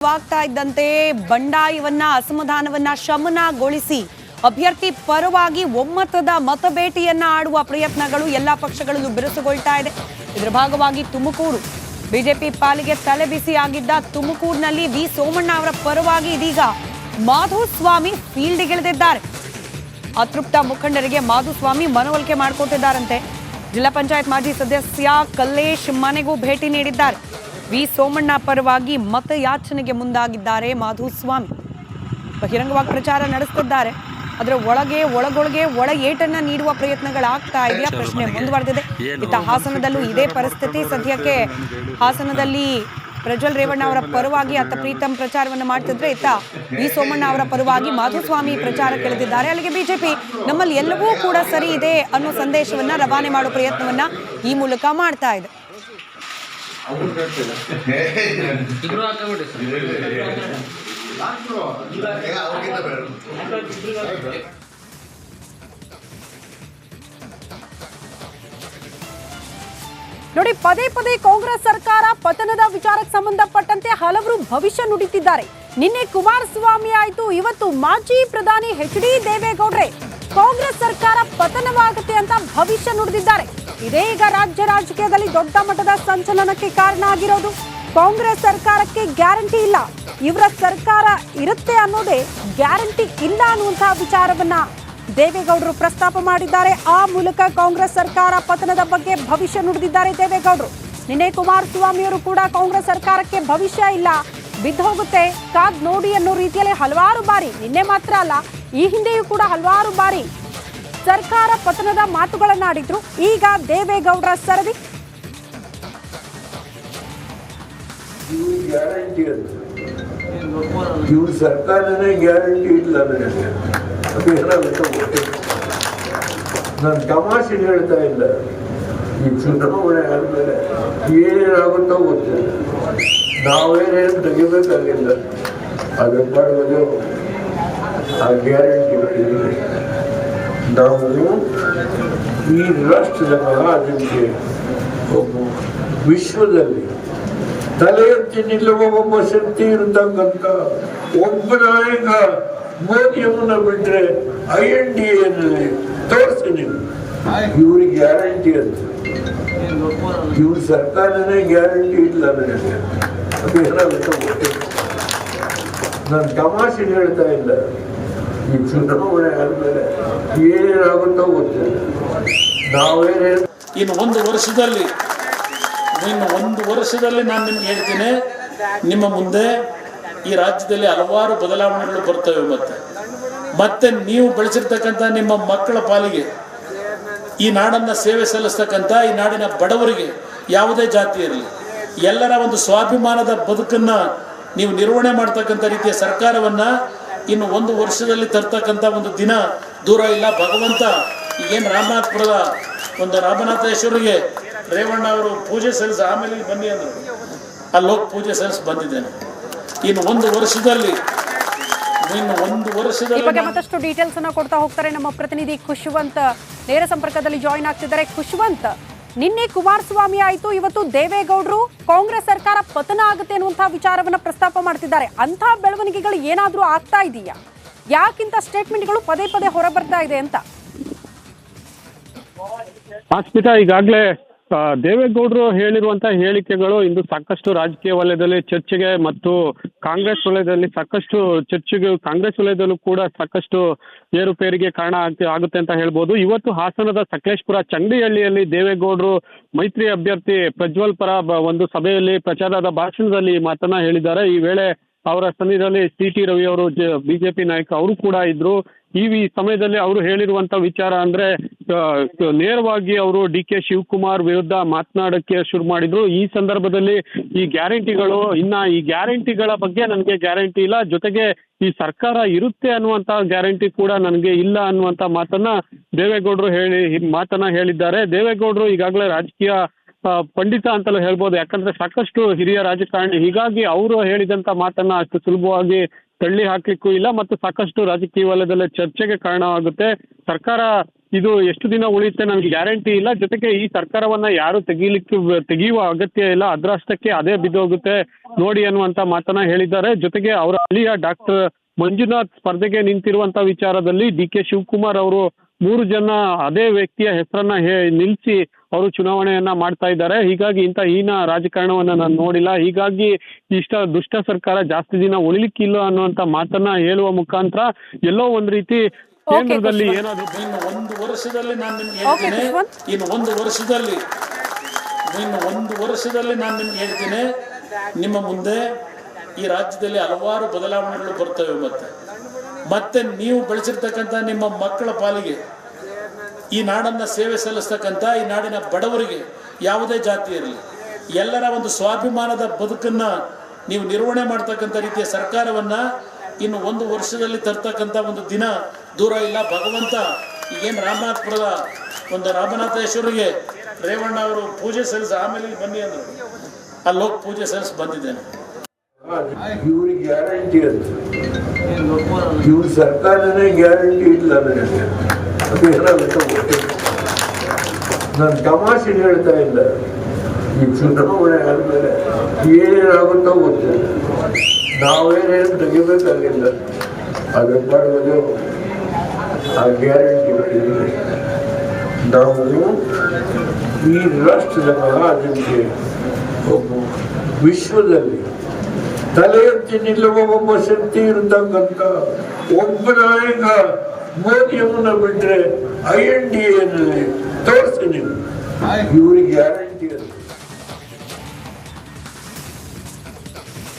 ವಾಗ್ತಾ ಇದ್ದಂತೆ ಬಂಡಾಯವನ್ನ ಅಸಮಾಧಾನವನ್ನ ಶಮನಗೊಳಿಸಿ ಅಭ್ಯರ್ಥಿ ಪರವಾಗಿ ಒಮ್ಮತದ ಮತಬೇಟೆಯನ್ನ ಆಡುವ ಪ್ರಯತ್ನಗಳು ಎಲ್ಲಾ ಪಕ್ಷಗಳಲ್ಲೂ ಬಿರುಸುಗೊಳ್ತಾ ಇದೆ. ಇದರ ಭಾಗವಾಗಿ ತುಮಕೂರು ಬಿಜೆಪಿ ಪಾಲಿಗೆ ತಲೆಬಿಸಿಯಾಗಿದ್ದ ತುಮಕೂರಿನಲ್ಲಿ ವಿ ಸೋಮಣ್ಣ ಅವರ ಪರವಾಗಿ ಇದೀಗ ಮಾಧುಸ್ವಾಮಿ ಫೀಲ್ಡ್ಗಿಳಿದಿದ್ದಾರೆ. ಅತೃಪ್ತ ಮುಖಂಡರಿಗೆ ಮಾಧುಸ್ವಾಮಿ ಮನವೊಲಿಕೆ ಮಾಡಿಕೊಟ್ಟಿದ್ದಾರಂತೆ. ಜಿಲ್ಲಾ ಪಂಚಾಯತ್ ಮಾಜಿ ಸದಸ್ಯ ಕಲ್ಲೇಶ್ ಮನೆಗೂ ಭೇಟಿ ನೀಡಿದ್ದಾರೆ. ವಿ ಸೋಮಣ್ಣ ಪರವಾಗಿ ಮತಯಾಚನೆಗೆ ಮುಂದಾಗಿದ್ದಾರೆ ಮಾಧುಸ್ವಾಮಿ. ಬಹಿರಂಗವಾಗಿ ಪ್ರಚಾರ ನಡೆಸುತ್ತಿದ್ದಾರೆ. ಅದರ ಒಳಗೊಳಗೆ ಒಳ ಏಟನ್ನ ನೀಡುವ ಪ್ರಯತ್ನಗಳಾಗ್ತಾ ಇದೆಯಾ ಪ್ರಶ್ನೆ ಮುಂದುವರೆದಿದೆ. ಇತ್ತ ಹಾಸನದಲ್ಲೂ ಇದೇ ಪರಿಸ್ಥಿತಿ. ಸದ್ಯಕ್ಕೆ ಹಾಸನದಲ್ಲಿ ಪ್ರಜ್ವಲ್ ರೇವಣ್ಣ ಅವರ ಪರವಾಗಿ ಅತ್ತ ಪ್ರೀತಂ ಪ್ರಚಾರವನ್ನು ಮಾಡ್ತಿದ್ರೆ, ಇತ್ತ ವಿ ಸೋಮಣ್ಣ ಅವರ ಪರವಾಗಿ ಮಾಧುಸ್ವಾಮಿ ಪ್ರಚಾರಕ್ಕಿಳಿದಿದ್ದಾರೆ. ಅಲ್ಲಿಗೆ ಬಿಜೆಪಿ ನಮ್ಮಲ್ಲಿ ಎಲ್ಲವೂ ಕೂಡ ಸರಿ ಇದೆ ಅನ್ನೋ ಸಂದೇಶವನ್ನ ರವಾನೆ ಮಾಡುವ ಪ್ರಯತ್ನವನ್ನ ಈ ಮೂಲಕ ಮಾಡ್ತಾ ಇದೆ. ನೋಡಿ, ಪದೇ ಪದೇ ಕಾಂಗ್ರೆಸ್ ಸರ್ಕಾರ ಪತನದ ವಿಚಾರಕ್ಕೆ ಸಂಬಂಧಪಟ್ಟಂತೆ ಹಲವರು ಭವಿಷ್ಯ ನುಡಿತಿದ್ದಾರೆ. ನಿನ್ನೆ ಕುಮಾರಸ್ವಾಮಿ ಆಯ್ತು, ಇವತ್ತು ಮಾಜಿ ಪ್ರಧಾನಿ ಎಚ್.ಡಿ. ದೇವೇಗೌಡ್ರೆ ಕಾಂಗ್ರೆಸ್ ಸರ್ಕಾರ ಪತನವಾಗುತ್ತೆ ಅಂತ ಭವಿಷ್ಯ ನುಡಿದಿದ್ದಾರೆ. ಇದೇ ಈಗ ರಾಜ್ಯ ರಾಜಕೀಯದಲ್ಲಿ ದೊಡ್ಡ ಮಟ್ಟದ ಸಂಚಲನಕ್ಕೆ ಕಾರಣ ಆಗಿರೋದು. ಕಾಂಗ್ರೆಸ್ ಸರ್ಕಾರಕ್ಕೆ ಗ್ಯಾರಂಟಿ ಇಲ್ಲ, ಇವರ ಸರ್ಕಾರ ಇರುತ್ತೆ ಅನ್ನೋದೇ ಗ್ಯಾರಂಟಿ ಇಲ್ಲ ಅನ್ನುವಂತಹ ವಿಚಾರವನ್ನ ದೇವೇಗೌಡರು ಪ್ರಸ್ತಾಪ ಮಾಡಿದ್ದಾರೆ. ಆ ಮೂಲಕ ಕಾಂಗ್ರೆಸ್ ಸರ್ಕಾರ ಪತನದ ಬಗ್ಗೆ ಭವಿಷ್ಯ ನುಡಿದಿದ್ದಾರೆ ದೇವೇಗೌಡರು. ನಿನ್ನೆ ಕುಮಾರಸ್ವಾಮಿಯವರು ಕೂಡ ಕಾಂಗ್ರೆಸ್ ಸರ್ಕಾರಕ್ಕೆ ಭವಿಷ್ಯ ಇಲ್ಲ, ಬಿದ್ದು ಹೋಗುತ್ತೆ, ಕಾದ್ ನೋಡಿ ಅನ್ನೋ ರೀತಿಯಲ್ಲಿ ಹಲವಾರು ಬಾರಿ, ನಿನ್ನೆ ಮಾತ್ರ ಅಲ್ಲ ಈ ಹಿಂದೆಯೂ ಕೂಡ ಹಲವಾರು ಬಾರಿ ಸರ್ಕಾರ ಪತನದ ಮಾತುಗಳನ್ನಾಡಿದ್ರು. ಈಗ ದೇವೇಗೌಡರ ಸರದಿ. ಇವ್ರ ಸರ್ಕಾರನೇ ಗ್ಯಾರಂಟಿ ಇಲ್ಲ. ನಾನು ತಮಾಷೆ ಹೇಳ್ತಾ ಇಲ್ಲ. ಈ ಚುನಾವಣೆ ಆದ್ಮೇಲೆ ಏನೇನಾಗುತ್ತೋ ಗೊತ್ತಿಲ್ಲ, ನಾವೇನೇನು ತೆಗಿಬೇಕಾಗಿಲ್ಲ. ಅದ್ರ ಪಡೆದು ಆ ಗ್ಯಾರಂಟಿಗಳಿದೆ. ನಾವು ಈ ರಾಷ್ಟ್ರದ ಅದಕ್ಕೆ ವಿಶ್ವದಲ್ಲಿ ತಲೆ ಎತ್ತಿ ನಿಲ್ಲುವ ಒಬ್ಬ ಶಕ್ತಿ ಇರತಕ್ಕಂಥ ಒಬ್ಬ ನಾಯಕ ಮೋದಿಯನ್ನ ಬಿಟ್ರೆ INDA ತೋರಿಸಿ ನೀವು. ಇವ್ರಿಗೆ ಗ್ಯಾರಂಟಿ ಅಂತ ಇವ್ರ ಸರ್ಕಾರನೇ ಗ್ಯಾರಂಟಿ ಇಲ್ಲ. ನನಗೆ ಅದೇನಾಗುತ್ತೋ ಗೊತ್ತಿಲ್ಲ. ನಾನು ತಮಾಷೆ ಹೇಳ್ತಾ ಇಲ್ಲ. ಈ ಚುನಾವಣೆ ಆದ್ಮೇಲೆ ಏನೇನಾಗುತ್ತೋ ಗೊತ್ತಿಲ್ಲ, ನಾವೇನೇನು ಇನ್ನು ಒಂದು ವರ್ಷದಲ್ಲಿ ನಾನು ನಿಮ್ಗೆ ಹೇಳ್ತೀನಿ, ನಿಮ್ಮ ಮುಂದೆ ಈ ರಾಜ್ಯದಲ್ಲಿ ಹಲವಾರು ಬದಲಾವಣೆಗಳು ಬರ್ತವೆ. ಮತ್ತೆ ನೀವು ಬೆಳೆಸಿರ್ತಕ್ಕಂಥ ನಿಮ್ಮ ಮಕ್ಕಳ ಪಾಲಿಗೆ ಈ ನಾಡನ್ನ ಸೇವೆ ಸಲ್ಲಿಸ್ತಕ್ಕಂಥ ಈ ನಾಡಿನ ಬಡವರಿಗೆ ಯಾವುದೇ ಜಾತಿ ಇರಲಿ ಎಲ್ಲರ ಒಂದು ಸ್ವಾಭಿಮಾನದ ಬದುಕನ್ನ ನೀವು ನಿರ್ವಹಣೆ ಮಾಡ್ತಕ್ಕಂಥ ರೀತಿಯ ಸರ್ಕಾರವನ್ನ ಇನ್ನು ಒಂದು ವರ್ಷದಲ್ಲಿ ತರ್ತಕ್ಕಂಥ ಒಂದು ದಿನ ದೂರ ಇಲ್ಲ. ಭಗವಂತ ಈಗೇನು ರಾಮನಾಥಪುರದ ಒಂದು ರಾಮನಾಥೇಶ್ವರಿಗೆ ರೇವಣ್ಣ ಅವರು ಪೂಜೆ ಸಲ್ಲಿಸಿ ಆಮೇಲೆ ಬನ್ನಿ ಅಂದರು, ಅಲ್ಲೋಗಿ ಪೂಜೆ ಸಲ್ಲಿಸಿ ಬಂದಿದ್ದೇನೆ. ಇನ್ನು ಒಂದು ವರ್ಷದಲ್ಲಿ ಈ ಬಗ್ಗೆ ಮತ್ತಷ್ಟು ಡೀಟೇಲ್ಸ್ ಅನ್ನ ಕೊಡ್ತಾ ಹೋಗ್ತಾರೆ ನಮ್ಮ ಪ್ರತಿನಿಧಿ ಖುಷ್ವಂತ್. ನೇರ ಸಂಪರ್ಕದಲ್ಲಿ ಜಾಯಿನ್ ಆಗ್ತಿದ್ದಾರೆ. ಖುಷ್ವಂತ್, ನಿನ್ನೆ ಕುಮಾರಸ್ವಾಮಿ ಆಯ್ತು, ಇವತ್ತು ದೇವೇಗೌಡರು ಕಾಂಗ್ರೆಸ್ ಸರ್ಕಾರ ಪತನ ಆಗುತ್ತೆ ಅನ್ನುವಂತಹ ವಿಚಾರವನ್ನ ಪ್ರಸ್ತಾಪ ಮಾಡ್ತಿದ್ದಾರೆ. ಅಂತಹ ಬೆಳವಣಿಗೆಗಳು ಏನಾದ್ರೂ ಆಗ್ತಾ ಇದೆಯಾ? ಯಾಕಿಂತ ಸ್ಟೇಟ್ಮೆಂಟ್ಗಳು ಪದೇ ಪದೇ ಹೊರ ಬರ್ತಾ ಇದೆ ಅಂತ? ಸ್ಮಿತಾ, ಈಗಾಗಲೇ ದೇವೇಗೌಡರು ಹೇಳಿರುವಂತಹ ಹೇಳಿಕೆಗಳು ಇಂದು ಸಾಕಷ್ಟು ರಾಜಕೀಯ ವಲಯದಲ್ಲಿ ಚರ್ಚೆಗೆ ಮತ್ತು ಕಾಂಗ್ರೆಸ್ ವಲಯದಲ್ಲಿ ಸಾಕಷ್ಟು ಚರ್ಚೆಗೆ, ಕಾಂಗ್ರೆಸ್ ವಲಯದಲ್ಲೂ ಕೂಡ ಸಾಕಷ್ಟು ಏರುಪೇರಿಗೆ ಕಾರಣ ಆಗುತ್ತೆ ಅಂತ ಹೇಳ್ಬೋದು. ಇವತ್ತು ಹಾಸನದ ಸಕಲೇಶಪುರ ಚಂಡಿಹಳ್ಳಿಯಲ್ಲಿ ದೇವೇಗೌಡರು ಮೈತ್ರಿ ಅಭ್ಯರ್ಥಿ ಪ್ರಜ್ವಲ್ ಪರ ಒಂದು ಸಭೆಯಲ್ಲಿ ಪ್ರಚಾರದ ಭಾಷಣದಲ್ಲಿ ಮಾತನ್ನ ಹೇಳಿದ್ದಾರೆ. ಈ ವೇಳೆ ಅವರ ಸನ್ನಿಧಿಯಲ್ಲಿ CT ರವಿ ಅವರು ಬಿಜೆಪಿ ನಾಯಕ ಅವರು ಕೂಡ ಇದ್ರು. ಈ ಸಮಯದಲ್ಲಿ ಅವರು ಹೇಳಿರುವಂತ ವಿಚಾರ ಅಂದ್ರೆ ನೇರವಾಗಿ ಅವರು DK ಶಿವಕುಮಾರ್ ವಿರುದ್ಧ ಮಾತನಾಡಕ್ಕೆ ಶುರು ಮಾಡಿದ್ರು. ಈ ಸಂದರ್ಭದಲ್ಲಿ ಈ ಗ್ಯಾರಂಟಿಗಳ ಬಗ್ಗೆ ನನಗೆ ಗ್ಯಾರಂಟಿ ಇಲ್ಲ, ಜೊತೆಗೆ ಈ ಸರ್ಕಾರ ಇರುತ್ತೆ ಅನ್ನುವಂತ ಗ್ಯಾರಂಟಿ ಕೂಡ ನನಗೆ ಇಲ್ಲ ಅನ್ನುವಂತ ದೇವೇಗೌಡರು ಹೇಳಿದ್ದಾರೆ. ದೇವೇಗೌಡರು ಈಗಾಗಲೇ ರಾಜಕೀಯ ಪಂಡಿತ ಅಂತಲೂ ಹೇಳ್ಬೋದು, ಯಾಕಂದ್ರೆ ಸಾಕಷ್ಟು ಹಿರಿಯ ರಾಜಕಾರಣಿ. ಹೀಗಾಗಿ ಅವರು ಹೇಳಿದಂತ ಮಾತನ್ನ ಅಷ್ಟು ಸುಲಭವಾಗಿ ತಳ್ಳಿ ಹಾಕ್ಲಿಕ್ಕೂ ಇಲ್ಲ ಮತ್ತು ಸಾಕಷ್ಟು ರಾಜಕೀಯ ವಲಯದಲ್ಲಿ ಚರ್ಚೆಗೆ ಕಾರಣವಾಗುತ್ತೆ. ಸರ್ಕಾರ ಇದು ಎಷ್ಟು ದಿನ ಉಳಿಯುತ್ತೆ ನನಗೆ ಗ್ಯಾರಂಟಿ ಇಲ್ಲ. ಜೊತೆಗೆ ಈ ಸರ್ಕಾರವನ್ನ ಯಾರು ತೆಗೆಯುವ ಅಗತ್ಯ ಇಲ್ಲ, ಅದರಷ್ಟಕ್ಕೆ ಅದೇ ಬಿದ್ದೋಗುತ್ತೆ ನೋಡಿ ಅನ್ನುವಂತ ಮಾತನ್ನ ಹೇಳಿದ್ದಾರೆ. ಜೊತೆಗೆ ಅವರ ಅಳಿಯ ಡಾಕ್ಟರ್ ಮಂಜುನಾಥ್ ಸ್ಪರ್ಧೆಗೆ ನಿಂತಿರುವಂತ ವಿಚಾರದಲ್ಲಿ DK ಶಿವಕುಮಾರ್ ಅವರು 3 ಜನ ಅದೇ ವ್ಯಕ್ತಿಯ ಹೆಸರನ್ನ ನಿಲ್ಲಿಸಿ ಅವರು ಚುನಾವಣೆಯನ್ನ ಮಾಡ್ತಾ ಇದ್ದಾರೆ. ಹೀಗಾಗಿ ಇಂಥ ಹೀನ ರಾಜಕಾರಣವನ್ನ ನಾನು ನೋಡಿಲ್ಲ. ಹೀಗಾಗಿ ದುಷ್ಟ ಸರ್ಕಾರ ಜಾಸ್ತಿ ದಿನ ಉಳಿಲಿಕ್ಕಿಲ್ಲ ಅನ್ನುವಂತ ಮಾತನ್ನ ಹೇಳುವ ಮುಖಾಂತರ ಎಲ್ಲೋ ಒಂದ್ ರೀತಿ ಕೇಂದ್ರದಲ್ಲಿ ಏನಾದ್ರು ಇನ್ನು 1 ವರ್ಷದಲ್ಲಿ ನಾನು ನಿಮ್ಗೆ ಹೇಳ್ತೀನಿ, ಇನ್ನು ಒಂದು ವರ್ಷದಲ್ಲಿ ನಾನು ನಿಮ್ಗೆ ಹೇಳ್ತೀನಿ, ನಿಮ್ಮ ಮುಂದೆ ಈ ರಾಜ್ಯದಲ್ಲಿ ಹಲವಾರು ಬದಲಾವಣೆಗಳು ಬರ್ತವೆ. ಮತ್ತೆ ನೀವು ಬೆಳೆಸಿರ್ತಕ್ಕಂಥ ನಿಮ್ಮ ಮಕ್ಕಳ ಪಾಲಿಗೆ, ಈ ನಾಡನ್ನ ಸೇವೆ ಸಲ್ಲಿಸ್ತಕ್ಕಂಥ ಈ ನಾಡಿನ ಬಡವರಿಗೆ, ಯಾವುದೇ ಜಾತಿ ಇರಲಿ, ಎಲ್ಲರ ಒಂದು ಸ್ವಾಭಿಮಾನದ ಬದುಕನ್ನ ನೀವು ನಿರ್ವಹಣೆ ಮಾಡ್ತಕ್ಕಂಥ ರೀತಿಯ ಸರ್ಕಾರವನ್ನ ಇನ್ನು 1 ವರ್ಷದಲ್ಲಿ ತರ್ತಕ್ಕಂಥ ಒಂದು ದಿನ ದೂರ ಇಲ್ಲ. ಭಗವಂತ ಏನು ರಾಮನಾಥಪುರದ ಒಂದು ರಾಮನಾಥೇಶ್ವರಿಗೆ ರೇವಣ್ಣ ಅವರು ಪೂಜೆ ಸಲ್ಲಿಸಿ ಆಮೇಲೆ ಬನ್ನಿ ಅಂದರು, ಅಲ್ಲಿ ಹೋಗಿ ಪೂಜೆ ಸಲ್ಲಿಸಿ ಬಂದಿದ್ದೇನೆ. ಇವ್ರಿಗೆ ಗ್ಯಾರಂಟಿ ಅಂತ ಇವ್ರ ಸರ್ಕಾರನೇ ಗ್ಯಾರಂಟಿ ಇಲ್ಲ ನನಗೆ. ಅದೇನಾಗುತ್ತೋ ಗೊತ್ತಿಲ್ಲ, ನಾನು ತಮಾಷೆ ಹೇಳ್ತಾ ಇಲ್ಲ. ಈ ಚುನಾವಣೆ ಆದ್ಮೇಲೆ ಏನೇನಾಗುತ್ತೋ ಗೊತ್ತಿಲ್ಲ, ನಾವೇನೇನು ತೆಗಿಬೇಕಾಗಿಲ್ಲ, ಅದನ್ನ ಮಾಡೋದು ಆ ಗ್ಯಾರಂಟಿಗಳಿದೆ. ನಾವು ಈ ರಾಷ್ಟ್ರದ ಮಹಾಜನತೆ ಒಬ್ಬ ವಿಶ್ವದಲ್ಲಿ ತಲೆ ಎತ್ತಿ ನಿಲ್ಲುವ ಒಬ್ಬ ಶಕ್ತಿ ಇರತಕ್ಕಂಥ ಒಬ್ಬ ನಾಯಕ ಮೋದಿಯನ್ನ ಬಿಟ್ರೆ INDA ತೋರಿಸಿ ನೀವು, ಇವ್ರಿಗೆ ಗ್ಯಾರಂಟಿ ಅಂತ.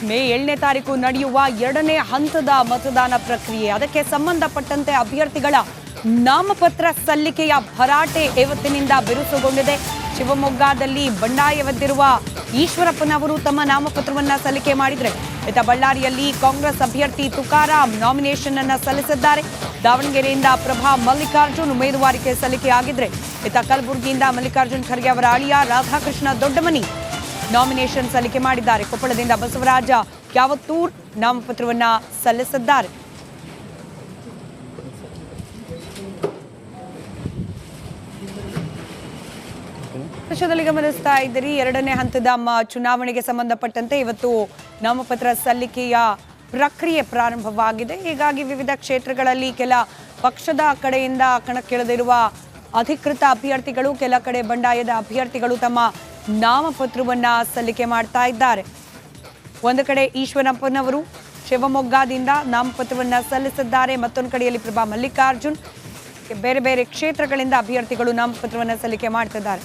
ಮೇ 7ನೇ ತಾರೀಕು ನಡೆಯುವ 2ನೇ ಹಂತದ ಮತದಾನ ಪ್ರಕ್ರಿಯೆ, ಅದಕ್ಕೆ ಸಂಬಂಧಪಟ್ಟಂತೆ ಅಭ್ಯರ್ಥಿಗಳ ನಾಮಪತ್ರ ಸಲ್ಲಿಕೆಯ ಭರಾಟೆ ಇವತ್ತಿನಿಂದ ಬಿರುಸುಗೊಂಡಿದೆ. ಶಿವಮೊಗ್ಗದಲ್ಲಿ ಬಂಡಾಯವೆದ್ದಿರುವ ಈಶ್ವರಪ್ಪನವರು ತಮ್ಮ ನಾಮಪತ್ರವನ್ನ ಸಲ್ಲಿಕೆ ಮಾಡಿದ್ರೆ, ಇತ್ತ ಬಳ್ಳಾರಿಯಲ್ಲಿ ಕಾಂಗ್ರೆಸ್ ಅಭ್ಯರ್ಥಿ ತುಕಾರಾಂ ನಾಮಿನೇಷನ್ ಅನ್ನ ಸಲ್ಲಿಸಿದ್ದಾರೆ. ದಾವಣಗೆರೆಯಿಂದ ಪ್ರಭಾ ಮಲ್ಲಿಕಾರ್ಜುನ್ ಉಮೇದುವಾರಿಕೆ ಸಲ್ಲಿಕೆ ಆಗಿದ್ರೆ, ಇತ್ತ ಕಲಬುರಗಿಯಿಂದ ಮಲ್ಲಿಕಾರ್ಜುನ್ ಖರ್ಗೆ ಅವರ ಅಳಿಯ ರಾಧಾಕೃಷ್ಣ ದೊಡ್ಡಮನಿ ನಾಮಿನೇಷನ್ ಸಲ್ಲಿಕೆ ಮಾಡಿದ್ದಾರೆ. ಕೊಪ್ಪಳದಿಂದ ಬಸವರಾಜ ಕ್ಯಾವತ್ತೂರ್ ನಾಮಪತ್ರವನ್ನ ಸಲ್ಲಿಸಿದ್ದಾರೆ. ದೇಶದಲ್ಲಿ ಗಮನಿಸ್ತಾ ಇದ್ದೀರಿ, 2ನೇ ಹಂತದ ಚುನಾವಣೆಗೆ ಸಂಬಂಧಪಟ್ಟಂತೆ ಇವತ್ತು ನಾಮಪತ್ರ ಸಲ್ಲಿಕೆಯ ಪ್ರಕ್ರಿಯೆ ಪ್ರಾರಂಭವಾಗಿದೆ. ಹೀಗಾಗಿ ವಿವಿಧ ಕ್ಷೇತ್ರಗಳಲ್ಲಿ ಕೆಲ ಪಕ್ಷದ ಕಡೆಯಿಂದ ಕಣಕ್ಕಿಳಿದಿರುವ ಅಧಿಕೃತ ಅಭ್ಯರ್ಥಿಗಳು, ಕೆಲ ಕಡೆ ಬಂಡಾಯದ ಅಭ್ಯರ್ಥಿಗಳು ತಮ್ಮ ನಾಮಪತ್ರವನ್ನ ಸಲ್ಲಿಕೆ ಮಾಡ್ತಾ ಇದ್ದಾರೆ. ಒಂದು ಕಡೆ ಈಶ್ವರಪ್ಪನವರು ಶಿವಮೊಗ್ಗದಿಂದ ನಾಮಪತ್ರವನ್ನ ಸಲ್ಲಿಸಿದ್ದಾರೆ, ಮತ್ತೊಂದು ಕಡೆಯಲ್ಲಿ ಪ್ರಭಾ ಮಲ್ಲಿಕಾರ್ಜುನ್, ಬೇರೆ ಬೇರೆ ಕ್ಷೇತ್ರಗಳಿಂದ ಅಭ್ಯರ್ಥಿಗಳು ನಾಮಪತ್ರವನ್ನ ಸಲ್ಲಿಕೆ ಮಾಡ್ತಿದ್ದಾರೆ.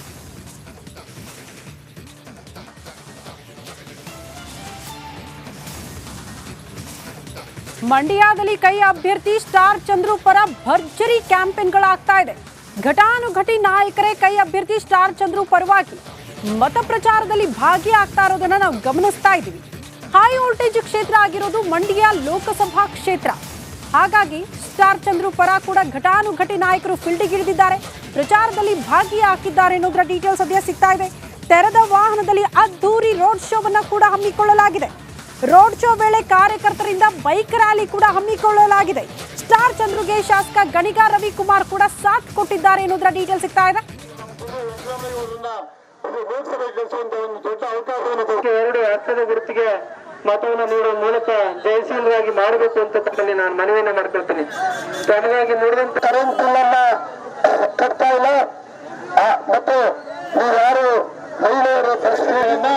ಮಂಡ್ಯದಲ್ಲಿ ಕೈ ಅಭ್ಯರ್ಥಿ ಸ್ಟಾರ್ ಚಂದ್ರು ಪರ ಭರ್ಜರಿ ಕ್ಯಾಂಪೇನ್ಗಳಾಗ್ತಾ ಇದೆ. ಘಟಾನುಘಟಿ ನಾಯಕರೇ ಕೈ ಅಭ್ಯರ್ಥಿ ಸ್ಟಾರ್ ಚಂದ್ರು ಪರವಾಗಿ ಮತ ಪ್ರಚಾರದಲ್ಲಿ ಭಾಗಿಯಾಗ್ತಾ ಇರೋದನ್ನ ನಾವು ಗಮನಿಸ್ತಾ ಇದ್ದೀವಿ. ಹೈ ವೋಲ್ಟೇಜ್ ಕ್ಷೇತ್ರ ಆಗಿರೋದು ಮಂಡ್ಯ ಲೋಕಸಭಾ ಕ್ಷೇತ್ರ. ಹಾಗಾಗಿ ಸ್ಟಾರ್ ಚಂದ್ರು ಪರ ಕೂಡ ಘಟಾನುಘಟಿ ನಾಯಕರು ಫೀಲ್ಡಿಗಿಳಿದಿದ್ದಾರೆ, ಪ್ರಚಾರದಲ್ಲಿ ಭಾಗಿಯಾಗಿದ್ದಾರೆ ಅನ್ನೋದರ ಡೀಟೇಲ್ಸ್ ಸದ್ಯ ಸಿಗ್ತಾ ಇದೆ. ತೆರೆದ ವಾಹನದಲ್ಲಿ ಅದ್ದೂರಿ ರೋಡ್ ಶೋವನ್ನ ಕೂಡ ಹಮ್ಮಿಕೊಳ್ಳಲಾಗಿದೆ. ರೋಡ್ ಶೋ ವೇಳೆ ಕಾರ್ಯಕರ್ತರಿಂದ ಬೈಕ್ ರ್ಯಾಲಿ ಕೂಡ ಹಮ್ಮಿಕೊಳ್ಳಲಾಗಿದೆ. ಸ್ಟಾರ್ ಚಂದ್ರುಗೆ ಶಾಸಕ ಗಣಿಗ ರವಿಕುಮಾರ್ ಕೂಡ ಸಾಥ್ ಕೊಟ್ಟಿದ್ದಾರೆ ಅನ್ನೋದರ ಡೀಟೇಲ್ ಸಿಗ್ತಾ ಇದೆ. 2 ಹಸ್ತದ ಗುರುತಿಗೆ ಮತವನ್ನು ನೀಡುವ ಮೂಲಕ ಜಯಶೀಲರಾಗಿ ಮಾಡಬೇಕು ಅಂತ ತಮ್ಮಲ್ಲಿ ನಾನು ಮನವಿಯನ್ನ ಮಾಡ್ಕೊಳ್ತೀನಿ. ತನಗಾಗಿ ನೋಡಿದಂತ ಕರೆಂಟ್ ಬಿಲ್ಲನ್ನ ಕಟ್ತಾ ಇಲ್ಲ ಮತ್ತು ನೀವು ಯಾರು ಮಹಿಳೆಯರ ಪರಿಸ್ಥಿತಿಯನ್ನ